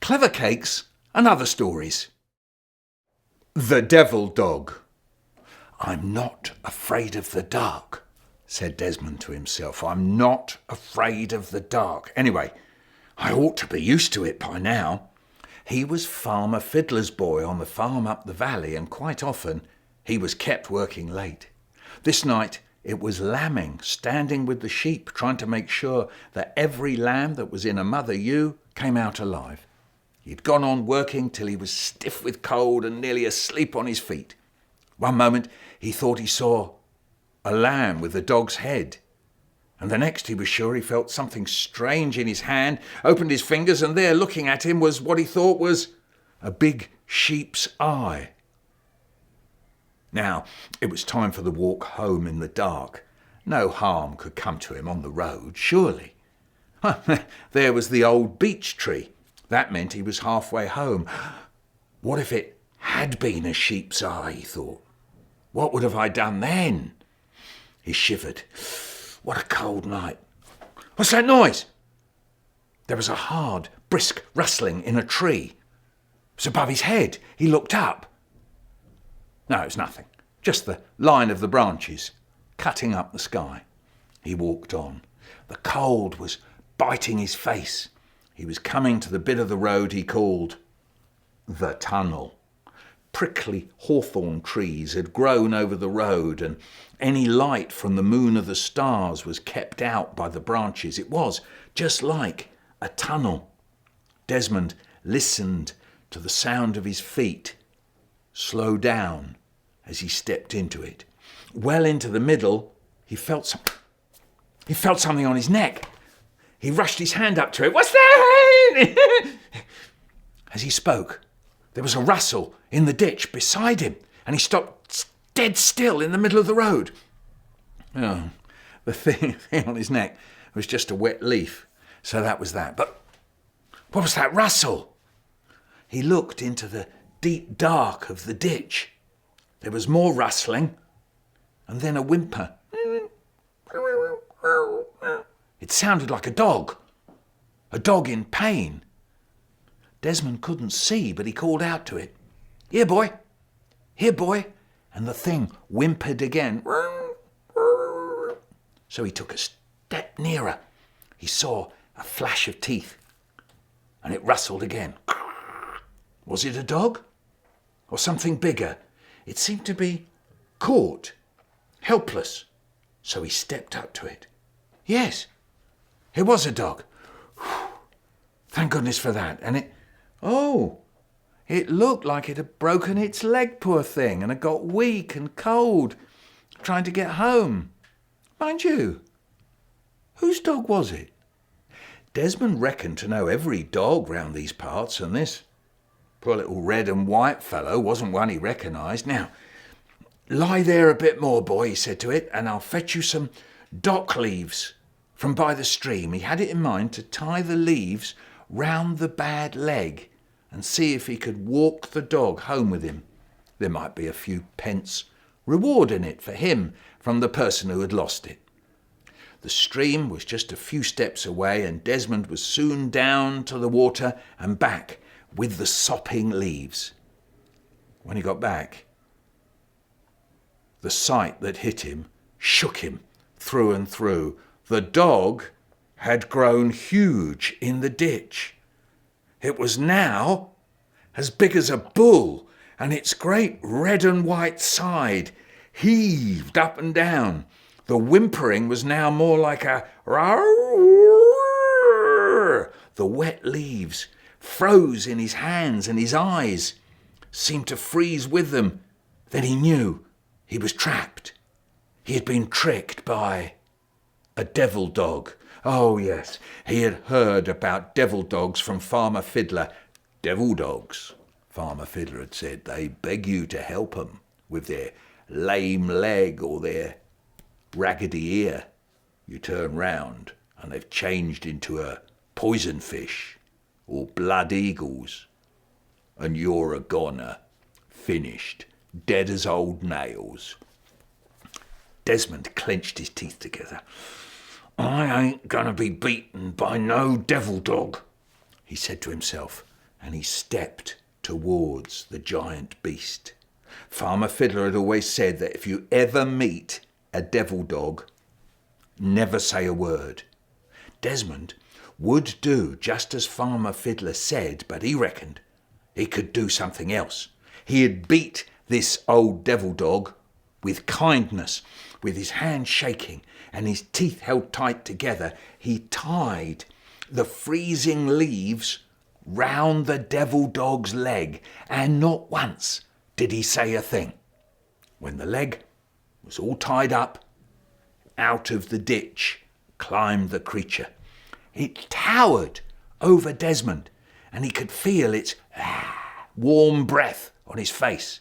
clever cakes and other stories. The Devil Dog. "I'm not afraid of the dark," said Desmond to himself. "I'm not afraid of the dark. Anyway, I ought to be used to it by now." He was Farmer Fiddler's boy on the farm up the valley, and quite often he was kept working late. This night it was lambing, standing with the sheep, trying to make sure that every lamb that was in a mother ewe came out alive. He'd gone on working till he was stiff with cold and nearly asleep on his feet. One moment he thought he saw a lamb with a dog's head, and the next he was sure he felt something strange in his hand, opened his fingers, and there, looking at him, was what he thought was a big sheep's eye. Now, it was time for the walk home in the dark. No harm could come to him on the road, surely. There was the old beech tree. That meant he was halfway home. What if it had been a sheep's eye, he thought. What would have I done then? He shivered. What a cold night. What's that noise? There was a hard, brisk rustling in a tree. It was above his head. He looked up. No, it was nothing. Just the line of the branches, cutting up the sky. He walked on. The cold was biting his face. He was coming to the bit of the road he called the tunnel. Prickly hawthorn trees had grown over the road, and any light from the moon or the stars was kept out by the branches. It was just like a tunnel. Desmond listened to the sound of his feet slow down as he stepped into it. Well into the middle, he felt something on his neck. He rushed his hand up to it. "What's that?" As he spoke, there was a rustle in the ditch beside him, and he stopped dead still in the middle of the road. Oh, the thing on his neck was just a wet leaf, so that was that. But what was that rustle? He looked into the deep dark of the ditch. There was more rustling, and then a whimper. It sounded like a dog in pain. Desmond couldn't see, but he called out to it, Here, boy! Here, boy!" And the thing whimpered again. So he took a step nearer. He saw a flash of teeth, and it rustled again. Was it a dog? Or something bigger? It seemed to be caught, helpless. So he stepped up to it. Yes, it was a dog. Thank goodness for that. And it looked like it had broken its leg, poor thing, and had got weak and cold, trying to get home. Mind you, whose dog was it? Desmond reckoned to know every dog round these parts, and this poor little red and white fellow wasn't one he recognised. "Now, lie there a bit more, boy," he said to it, "and I'll fetch you some dock leaves from by the stream." He had it in mind to tie the leaves round the bad leg and see if he could walk the dog home with him. There might be a few pence reward in it for him from the person who had lost it. The stream was just a few steps away, and Desmond was soon down to the water and back with the sopping leaves. When he got back, the sight that hit him shook him through and through. The dog had grown huge in the ditch. It was now as big as a bull, and its great red and white side heaved up and down. The whimpering was now more like a roar. The wet leaves froze in his hands, and his eyes seemed to freeze with them. Then he knew he was trapped. He had been tricked by a devil dog. Oh, yes, he had heard about devil dogs from Farmer Fiddler. Devil dogs, Farmer Fiddler had said, they beg you to help them with their lame leg or their raggedy ear. You turn round and they've changed into a poison fish or blood eagles, and you're a goner, finished, dead as old nails. Desmond clenched his teeth together. "I ain't going to be beaten by no devil dog," he said to himself. and he stepped towards the giant beast. Farmer Fiddler had always said that if you ever meet a devil dog, never say a word. Desmond would do just as Farmer Fiddler said, but he reckoned he could do something else. He had beat this old devil dog with kindness, with his hand shaking and his teeth held tight together. He tied the freezing leaves round the devil dog's leg, and not once did he say a thing. When the leg was all tied up, out of the ditch climbed the creature. It towered over Desmond, and he could feel its warm breath on his face.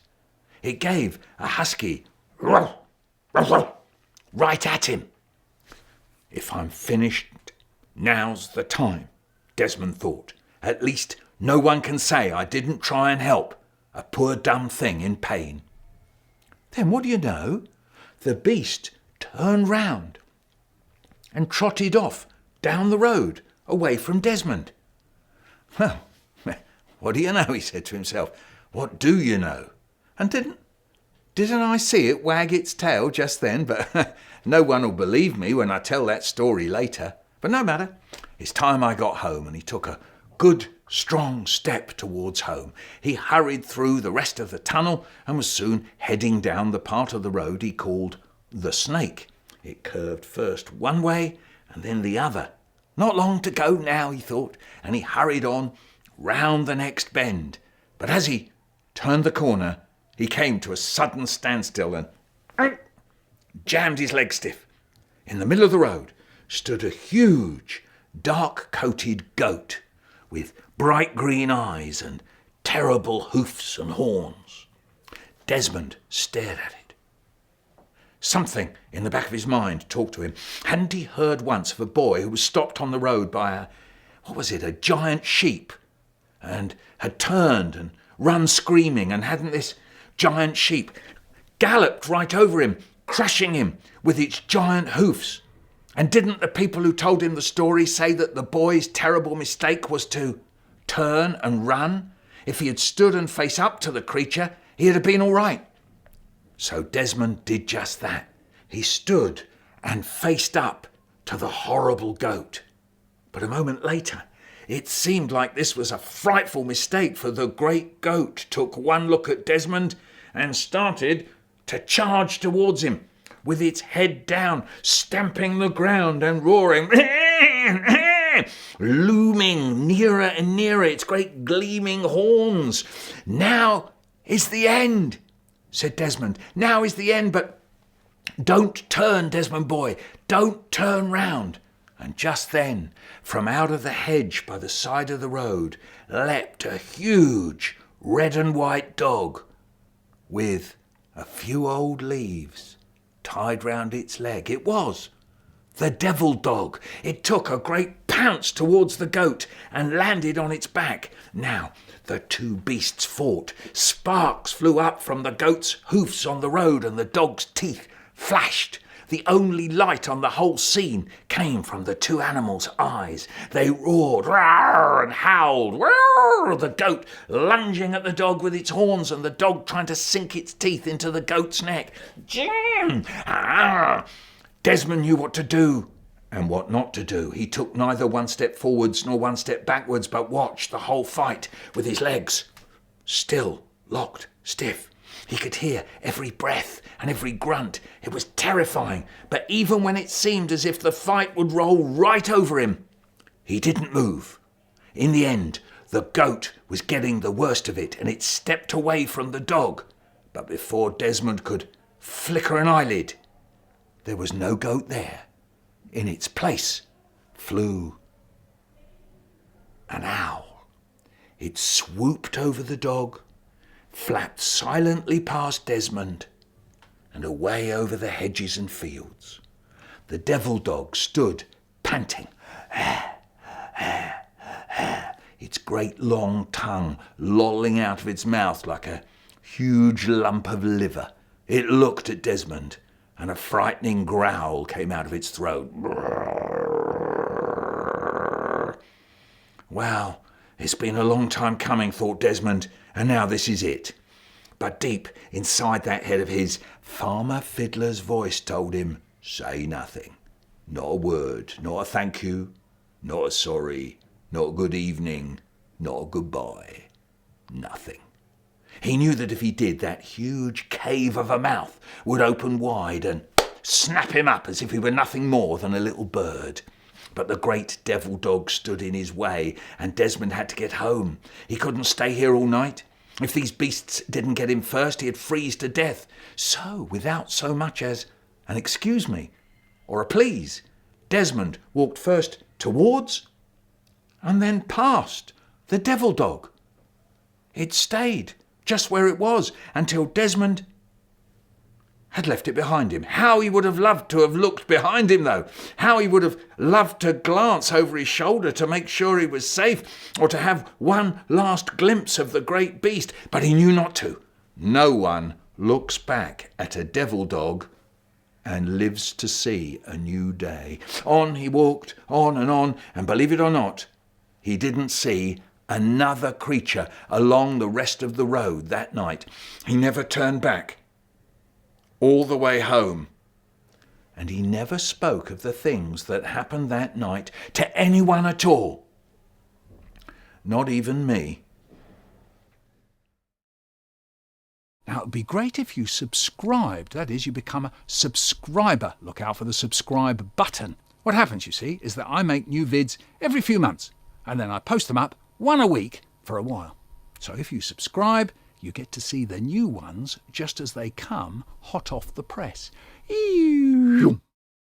It gave a husky right at him. If I'm finished, now's the time, Desmond thought. At least no one can say I didn't try and help a poor dumb thing in pain. Then what do you know? The beast turned round and trotted off down the road away from Desmond. Well, what do you know, he said to himself. What do you know? And didn't I see it wag its tail just then? But no one will believe me when I tell that story later. But no matter. It's time I got home, and he took a good, strong step towards home. He hurried through the rest of the tunnel and was soon heading down the part of the road he called the Snake. It curved first one way and then the other. Not long to go now, he thought, and he hurried on round the next bend. But as he turned the corner, he came to a sudden standstill and jammed his leg stiff. In the middle of the road stood a huge, dark-coated goat with bright green eyes and terrible hoofs and horns. Desmond stared at it. Something in the back of his mind talked to him. Hadn't he heard once of a boy who was stopped on the road by a giant sheep, and had turned and run screaming, and hadn't this giant sheep galloped right over him, crushing him with its giant hoofs? And didn't the people who told him the story say that the boy's terrible mistake was to turn and run? If he had stood and faced up to the creature, he'd have been all right. So Desmond did just that. He stood and faced up to the horrible goat. But a moment later, it seemed like this was a frightful mistake, for the great goat took one look at Desmond and started to charge towards him, with its head down, stamping the ground and roaring, looming nearer and nearer, its great gleaming horns. Now is the end, said Desmond. Now is the end, but don't turn, Desmond boy, don't turn round. And just then, from out of the hedge by the side of the road, leapt a huge red and white dog with a few old leaves tied round its leg. It was the devil dog. It took a great pounce towards the goat and landed on its back. Now the two beasts fought. Sparks flew up from the goat's hoofs on the road, and the dog's teeth flashed. The only light on the whole scene came from the two animals' eyes. They roared "Rawr!" and howled, "Rawr!" the goat lunging at the dog with its horns, and the dog trying to sink its teeth into the goat's neck. Jim! Ah! Desmond knew what to do and what not to do. He took neither one step forwards nor one step backwards, but watched the whole fight with his legs still locked stiff. He could hear every breath and every grunt. It was terrifying, but even when it seemed as if the fight would roll right over him, he didn't move. In the end, the goat was getting the worst of it, and it stepped away from the dog. But before Desmond could flicker an eyelid, there was no goat there. In its place flew an owl. It swooped over the dog, flapped silently past Desmond, and away over the hedges and fields. The devil dog stood panting, its great long tongue lolling out of its mouth like a huge lump of liver. It looked at Desmond, and a frightening growl came out of its throat. Well, It's been a long time coming, thought Desmond, and now this is it. But deep inside that head of his, Farmer Fiddler's voice told him, say nothing. Not a word, not a thank you, not a sorry, not a good evening, not a goodbye. Nothing. He knew that if he did, that huge cave of a mouth would open wide and snap him up as if he were nothing more than a little bird. But the great devil dog stood in his way, and Desmond had to get home. He couldn't stay here all night. If these beasts didn't get him first, he'd freeze to death. So, without so much as an excuse me or a please, Desmond walked first towards and then past the devil dog. It stayed just where it was until Desmond had left it behind him. How he would have loved to have looked behind him, though. How he would have loved to glance over his shoulder to make sure he was safe, or to have one last glimpse of the great beast. But he knew not to. No one looks back at a devil dog and lives to see a new day. On he walked, on, and believe it or not, he didn't see another creature along the rest of the road that night. He never turned back all the way home. And he never spoke of the things that happened that night to anyone at all. Not even me. Now, it would be great if you subscribed. That is, you become a subscriber. Look out for the subscribe button. What happens, you see, is that I make new vids every few months, and then I post them up one a week for a while. So if you subscribe, you get to see the new ones just as they come hot off the press. Eeeew.